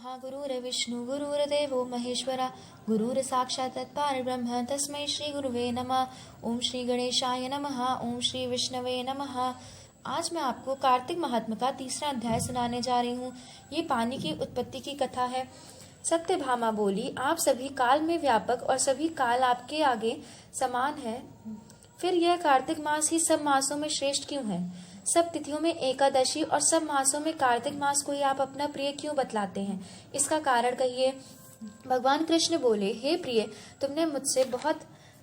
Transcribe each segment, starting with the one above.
ब्रह्मा गुरुर्विष्णु गुरुर्देवो महेश्वरा गुरुर साक्षात् परब्रह्म तस्मै श्री गुरुवे नमः। ओम श्री गणेशाय नमः। ओम श्री विष्णवे नमः। आज मैं आपको कार्तिक महात्म का तीसरा अध्याय सुनाने जा रही हूँ। ये पानी की उत्पत्ति की कथा है। सत्यभामा बोली, आप सभी काल में व्यापक और सभी काल आपके आगे समान है। फिर यह कार्तिक मास ही सब मासों में श्रेष्ठ क्यों है? सब तिथियों में एकादशी और सब मासों में कार्तिक मास को ही आप अपना प्रिय क्यों बतलाते हैं? इसका कारण कहिए। भगवान कृष्ण बोले, हे प्रिय, तुमने मुझसे बहुत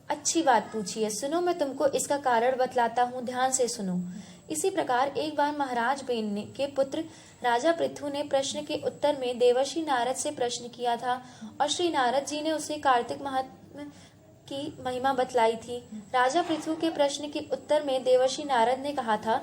अच्छी बात पूछी है। सुनो, मैं तुमको इसका कारण बतलाता हूँ, ध्यान से सुनो। इसी प्रकार एक बार महाराज बेन के पुत्र राजा पृथु ने प्रश्न के उत्तर में देवर्षि नारद से प्रश्न किया था और श्री नारद जी ने उसे कार्तिक महात्म्य की महिमा बतलाई थी। राजा पृथु के प्रश्न के उत्तर में देवर्षि नारद ने कहा था,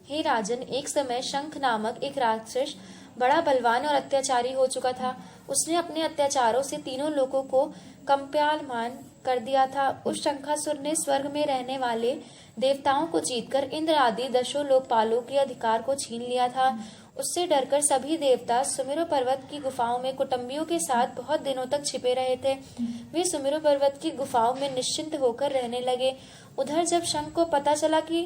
हे राजन, एक समय शंख नामक एक राक्षस बड़ा बलवान और अत्याचारी हो चुका था। उसने अपने अत्याचारों से तीनों लोगों को कंप्यायमान कर दिया था। उस शंखासुर ने स्वर्ग में रहने वाले देवताओं को जीतकर इंद्र आदि दशों लोकपालों के अधिकार को छीन लिया था। उससे डरकर सभी देवता सुमेरु पर्वत की गुफाओं में कुटुंबियों के साथ बहुत दिनों तक छिपे रहे थे। वे सुमेरु पर्वत की गुफाओं में निश्चिंत होकर रहने लगे। उधर जब शंख को पता चला कि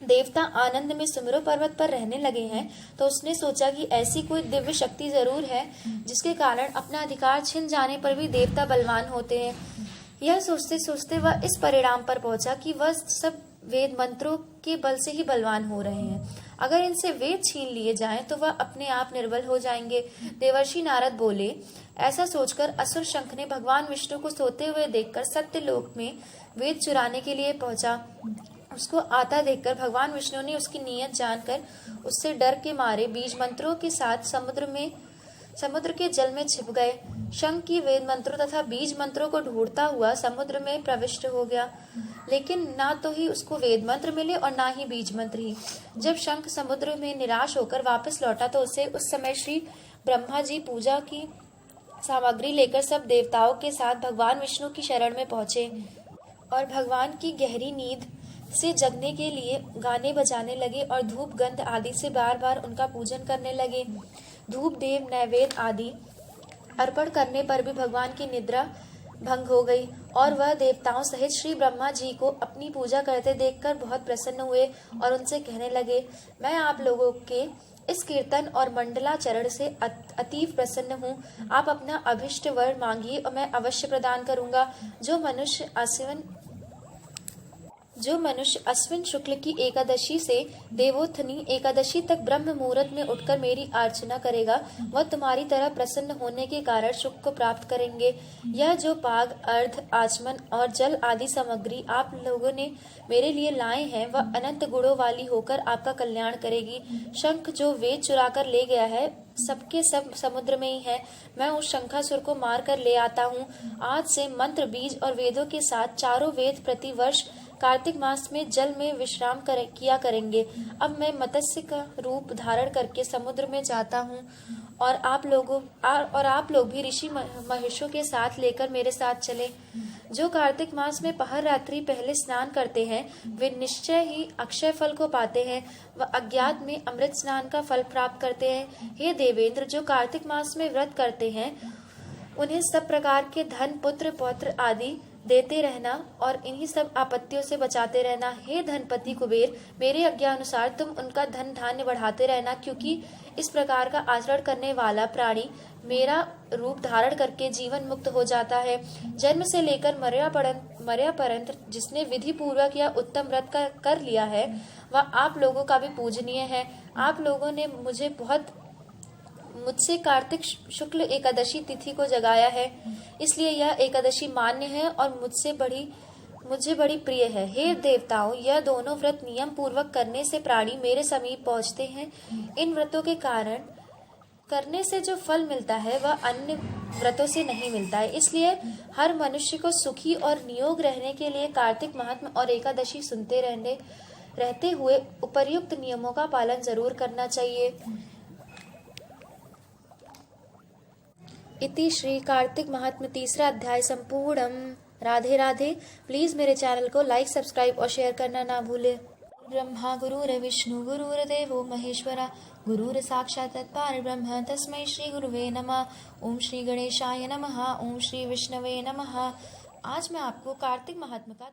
देवता आनंद में सुमेरु पर्वत पर रहने लगे हैं, तो उसने सोचा कि ऐसी कोई दिव्य शक्ति जरूर है जिसके कारण अपना अधिकार छिन जाने पर भी देवता बलवान होते हैं। यह सोचते सोचते वह इस परिणाम पर पहुंचा कि वह सब वेद मंत्रों के बल से ही बलवान हो रहे हैं। अगर इनसे वेद छीन लिए जाएं तो वह अपने आप निर्बल हो जाएंगे। देवर्षि नारद बोले, ऐसा सोचकर असुर शंख ने भगवान विष्णु को सोते हुए देखकर सत्यलोक में वेद चुराने के लिए पहुंचा। उसको आता देखकर भगवान विष्णु ने उसकी नीयत जानकर उससे डर के मारे बीज मंत्रों के साथ समुद्र के जल में छिप गए। शंख की वेद मंत्रों तथा बीज मंत्रों को ढूंढता हुआ समुद्र में प्रविष्ट हो गया, लेकिन ना तो ही उसको वेद मंत्र मिले और ना ही बीज मंत्र ही। जब शंख समुद्र में निराश होकर वापस लौटा तो उसे उस समय श्री ब्रह्मा जी पूजा की सामग्री लेकर सब देवताओं के साथ भगवान विष्णु की शरण में पहुंचे और भगवान की गहरी नींद से जगने के लिए गाने बजाने लगे और धूप गंध आदि से बार बार उनका पूजन करने लगे। धूप देव नैवेद्य आदि अर्पण करने पर भी भगवान की निद्रा भंग हो गई और वह देवताओं सहित श्री ब्रह्मा जी को अपनी पूजा करते देखकर बहुत प्रसन्न हुए और उनसे कहने लगे, मैं आप लोगों के इस कीर्तन और मंडलाचरण से अतीव प्रसन्न हूँ। आप अपना अभिष्ट वर मांगिए और मैं अवश्य प्रदान करूँगा। जो मनुष्य अश्विन शुक्ल की एकादशी से देवोत्थनी एकादशी तक ब्रह्म मुहूर्त में उठकर मेरी अर्चना करेगा, वह तुम्हारी तरह प्रसन्न होने के कारण सुख को प्राप्त करेंगे। यह जो पाग, अर्ध, आचमन और जल आदि सामग्री आप लोगों ने मेरे लिए लाए हैं, वह अनंत गुणों वाली होकर आपका कल्याण करेगी। शंख जो वेद चुरा कर ले गया है, सबके सब समुद्र में ही है। मैं उस शंखासुर को मार कर ले आता हूँ। आज से मंत्र, बीज और वेदों के साथ चारों वेद प्रति वर्ष कार्तिक मास में जल में विश्राम किया करेंगे। अब मैं मत्स्य का रूप धारण करके समुद्र में जाता हूँ और आप लोग भी ऋषि महेशों के साथ लेकर मेरे साथ चले। जो कार्तिक मास में पहर रात्रि पहले स्नान करते हैं, वे निश्चय ही अक्षय फल को पाते हैं। वह अज्ञात में अमृत स्नान का फल प्राप्त करते हैं। हे देवेंद्र, जो कार्तिक मास में व्रत करते हैं, उन्हें सब प्रकार के धन, पुत्र, पौत्र आदि देते रहना और इन्हीं सब आपत्तियों से बचाते रहना। हे धनपति कुबेर, मेरे आज्ञानुसार तुम उनका धन धान्य बढ़ाते रहना, क्योंकि इस प्रकार का आचरण करने वाला प्राणी मेरा रूप धारण करके जीवन मुक्त हो जाता है। जन्म से लेकर मर्या पर्यंत जिसने विधि पूर्वक या उत्तम व्रत कर लिया है, वह आप लोगों का भी पूजनीय है। आप लोगों ने मुझसे कार्तिक शुक्ल एकादशी तिथि को जगाया है, इसलिए यह एकादशी मान्य है और मुझे बड़ी प्रिय है। हे देवताओं, यह दोनों व्रत नियम पूर्वक करने से प्राणी मेरे समीप पहुँचते हैं। इन व्रतों के कारण करने से जो फल मिलता है वह अन्य व्रतों से नहीं मिलता है। इसलिए हर मनुष्य को सुखी और निरोग रहने के लिए कार्तिक महात्म्य और एकादशी सुनते रहते हुए उपर्युक्त नियमों का पालन जरूर करना चाहिए। इति श्री कार्तिक महात्म्य तीसरा अध्याय संपूर्णम। राधे राधे। प्लीज मेरे चैनल को लाइक, सब्सक्राइब और शेयर करना ना भूले। ब्रह्मा गुरुर्विष्णु गुरुर्देवो महेश्वरा गुरुर साक्षात् तत्पर ब्रह्म तस्मै श्री गुरुवे नमः। ओम श्री गणेशाय नमः। ओम श्री विष्णवे नमः। आज मैं आपको कार्तिक महात्म्य का